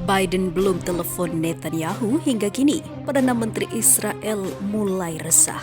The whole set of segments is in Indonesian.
Biden belum telepon Netanyahu hingga kini, Perdana Menteri Israel mulai resah.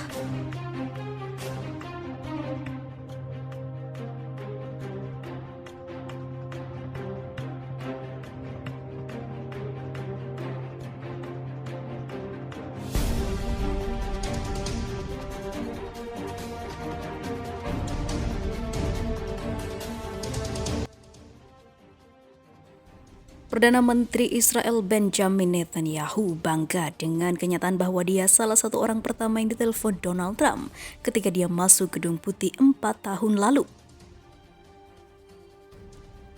Perdana Menteri Israel Benjamin Netanyahu bangga dengan kenyataan bahwa dia salah satu orang pertama yang ditelepon Donald Trump ketika dia masuk Gedung Putih 4 tahun lalu.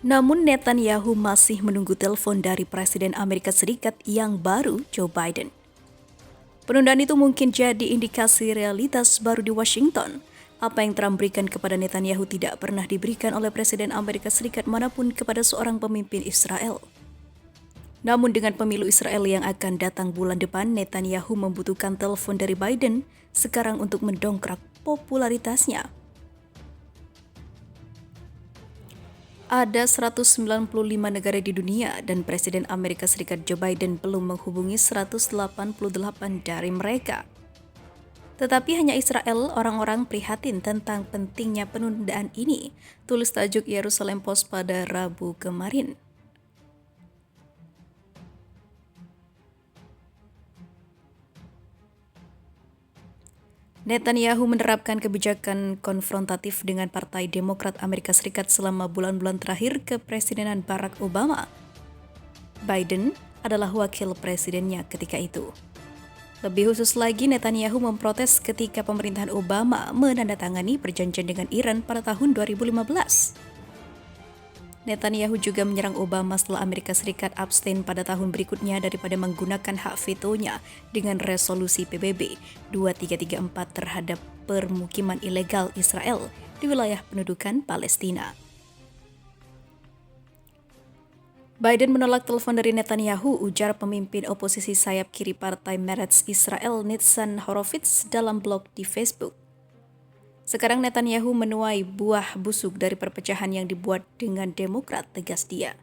Namun Netanyahu masih menunggu telepon dari Presiden Amerika Serikat yang baru, Joe Biden. Penundaan itu mungkin jadi indikasi realitas baru di Washington. Apa yang Trump berikan kepada Netanyahu tidak pernah diberikan oleh Presiden Amerika Serikat manapun kepada seorang pemimpin Israel. Namun dengan pemilu Israel yang akan datang bulan depan, Netanyahu membutuhkan telepon dari Biden sekarang untuk mendongkrak popularitasnya. Ada 195 negara di dunia dan Presiden Amerika Serikat Joe Biden belum menghubungi 188 dari mereka. Tetapi hanya Israel orang-orang prihatin tentang pentingnya penundaan ini, tulis tajuk Jerusalem Post pada Rabu kemarin. Netanyahu menerapkan kebijakan konfrontatif dengan Partai Demokrat Amerika Serikat selama bulan-bulan terakhir kepresidenan Barack Obama. Biden adalah wakil presidennya ketika itu. Lebih khusus lagi, Netanyahu memprotes ketika pemerintahan Obama menandatangani perjanjian dengan Iran pada tahun 2015. Netanyahu juga menyerang Obama setelah Amerika Serikat abstain pada tahun berikutnya daripada menggunakan hak vetonya dengan resolusi PBB 2334 terhadap permukiman ilegal Israel di wilayah pendudukan Palestina. Biden menolak telepon dari Netanyahu, ujar pemimpin oposisi sayap kiri Partai Meretz Israel Nitzan Horowitz dalam blog di Facebook. Sekarang Netanyahu menuai buah busuk dari perpecahan yang dibuat dengan Demokrat, tegas dia.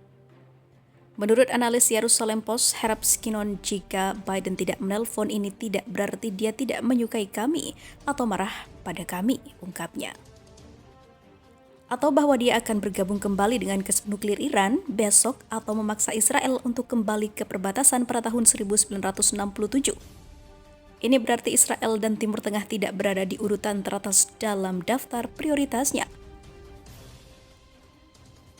Menurut analis Jerusalem Post, Herab Skinon, jika Biden tidak menelpon ini tidak berarti dia tidak menyukai kami atau marah pada kami, ungkapnya. Atau bahwa dia akan bergabung kembali dengan nuklir Iran besok atau memaksa Israel untuk kembali ke perbatasan pada tahun 1967. Ini berarti Israel dan Timur Tengah tidak berada di urutan teratas dalam daftar prioritasnya.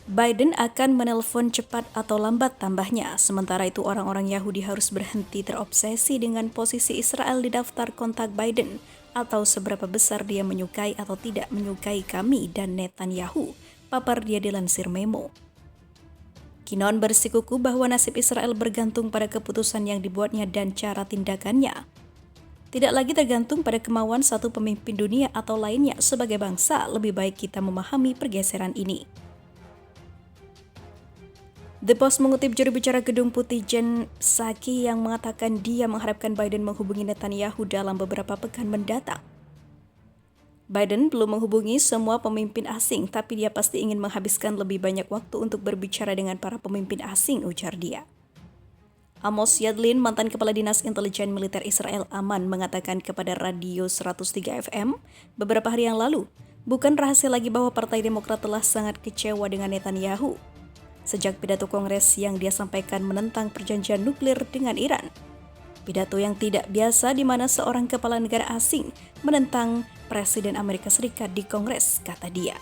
Biden akan menelpon cepat atau lambat, tambahnya. Sementara itu orang-orang Yahudi harus berhenti terobsesi dengan posisi Israel di daftar kontak Biden atau seberapa besar dia menyukai atau tidak menyukai kami dan Netanyahu, papar dia dilansir Memo. Kinon bersikuku bahwa nasib Israel bergantung pada keputusan yang dibuatnya dan cara tindakannya. Tidak lagi tergantung pada kemauan satu pemimpin dunia atau lainnya. Sebagai bangsa, lebih baik kita memahami pergeseran ini. The Post mengutip juru bicara Gedung Putih Jen Psaki yang mengatakan dia mengharapkan Biden menghubungi Netanyahu dalam beberapa pekan mendatang. Biden belum menghubungi semua pemimpin asing, tapi dia pasti ingin menghabiskan lebih banyak waktu untuk berbicara dengan para pemimpin asing, ujar dia. Amos Yadlin, mantan Kepala Dinas Intelijen Militer Israel Aman, mengatakan kepada Radio 103 FM beberapa hari yang lalu, bukan rahasia lagi bahwa Partai Demokrat telah sangat kecewa dengan Netanyahu sejak pidato Kongres yang dia sampaikan menentang perjanjian nuklir dengan Iran. Pidato yang tidak biasa di mana seorang kepala negara asing menentang Presiden Amerika Serikat di Kongres, kata dia.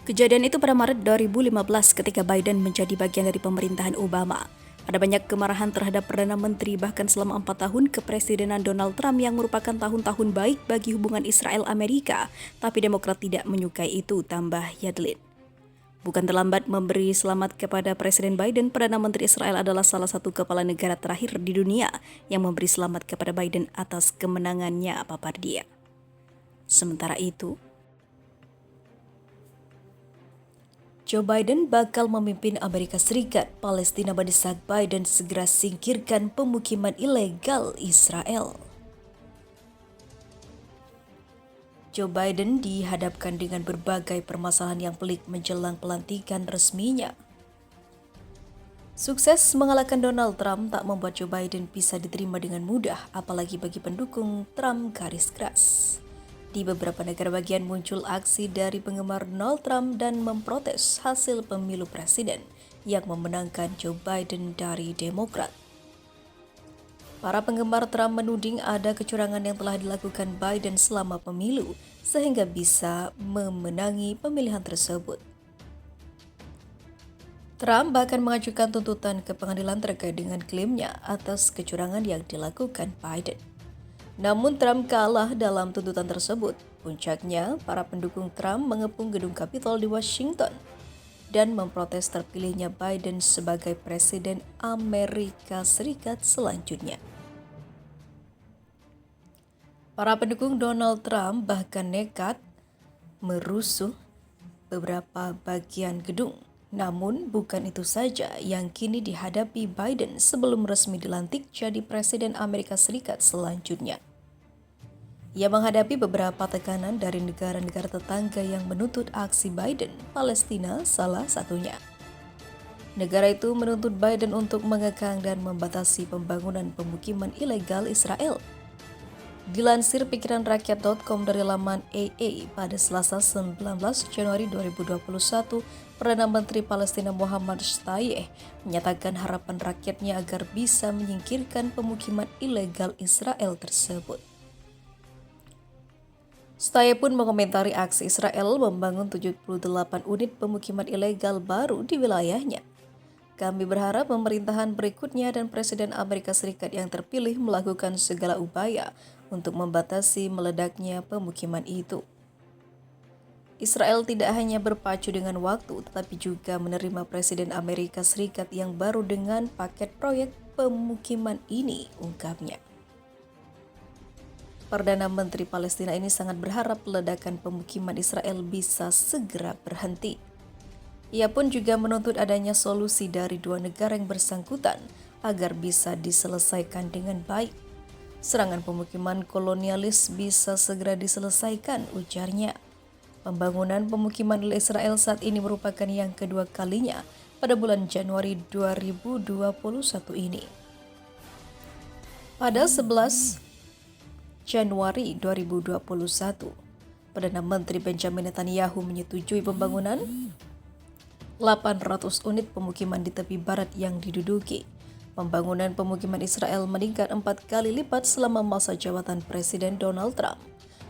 Kejadian itu pada Maret 2015 ketika Biden menjadi bagian dari pemerintahan Obama. Ada banyak kemarahan terhadap Perdana Menteri bahkan selama 4 tahun kepresidenan Donald Trump yang merupakan tahun-tahun baik bagi hubungan Israel-Amerika, tapi Demokrat tidak menyukai itu, tambah Yadlin. Bukan terlambat memberi selamat kepada Presiden Biden, Perdana Menteri Israel adalah salah satu kepala negara terakhir di dunia yang memberi selamat kepada Biden atas kemenangannya, papar dia. Sementara itu, Joe Biden bakal memimpin Amerika Serikat. Palestina mendesak Biden segera singkirkan pemukiman ilegal Israel. Joe Biden dihadapkan dengan berbagai permasalahan yang pelik menjelang pelantikan resminya. Sukses mengalahkan Donald Trump tak membuat Joe Biden bisa diterima dengan mudah, apalagi bagi pendukung Trump garis keras. Di beberapa negara bagian muncul aksi dari penggemar Donald Trump dan memprotes hasil pemilu presiden yang memenangkan Joe Biden dari Demokrat. Para penggemar Trump menuding ada kecurangan yang telah dilakukan Biden selama pemilu sehingga bisa memenangi pemilihan tersebut. Trump bahkan mengajukan tuntutan ke pengadilan terkait dengan klaimnya atas kecurangan yang dilakukan Biden. Namun Trump kalah dalam tuntutan tersebut. Puncaknya, para pendukung Trump mengepung gedung Capitol di Washington dan memprotes terpilihnya Biden sebagai Presiden Amerika Serikat selanjutnya. Para pendukung Donald Trump bahkan nekat merusuh beberapa bagian gedung. Namun bukan itu saja yang kini dihadapi Biden sebelum resmi dilantik jadi Presiden Amerika Serikat selanjutnya. Ia menghadapi beberapa tekanan dari negara-negara tetangga yang menuntut aksi Biden, Palestina salah satunya. Negara itu menuntut Biden untuk mengekang dan membatasi pembangunan pemukiman ilegal Israel. Dilansir pikiranrakyat.com dari laman AA pada Selasa 19 Januari 2021, Perdana Menteri Palestina Muhammad Shtayyeh menyatakan harapan rakyatnya agar bisa menyingkirkan pemukiman ilegal Israel tersebut. Shtayyeh pun mengomentari aksi Israel membangun 78 unit pemukiman ilegal baru di wilayahnya. Kami berharap pemerintahan berikutnya dan Presiden Amerika Serikat yang terpilih melakukan segala upaya untuk membatasi meledaknya pemukiman itu. Israel tidak hanya berpacu dengan waktu, tetapi juga menerima Presiden Amerika Serikat yang baru dengan paket proyek pemukiman ini, ungkapnya. Perdana Menteri Palestina ini sangat berharap ledakan pemukiman Israel bisa segera berhenti. Ia pun juga menuntut adanya solusi dari dua negara yang bersangkutan agar bisa diselesaikan dengan baik. Serangan pemukiman kolonialis bisa segera diselesaikan, ujarnya. Pembangunan pemukiman oleh Israel saat ini merupakan yang kedua kalinya pada bulan Januari 2021 ini. Pada 11 Januari 2021, Perdana Menteri Benjamin Netanyahu menyetujui pembangunan 800 unit pemukiman di tepi barat yang diduduki. Pembangunan pemukiman Israel meningkat 4 kali lipat selama masa jabatan Presiden Donald Trump.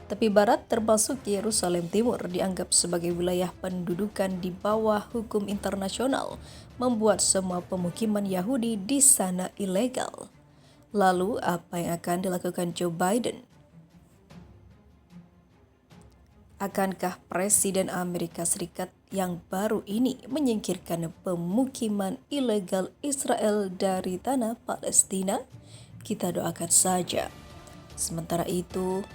Tepi barat termasuk Yerusalem Timur dianggap sebagai wilayah pendudukan di bawah hukum internasional, membuat semua pemukiman Yahudi di sana ilegal. Lalu apa yang akan dilakukan Joe Biden? Akankah Presiden Amerika Serikat yang baru ini menyingkirkan pemukiman ilegal Israel dari tanah Palestina? Kita doakan saja. Sementara itu,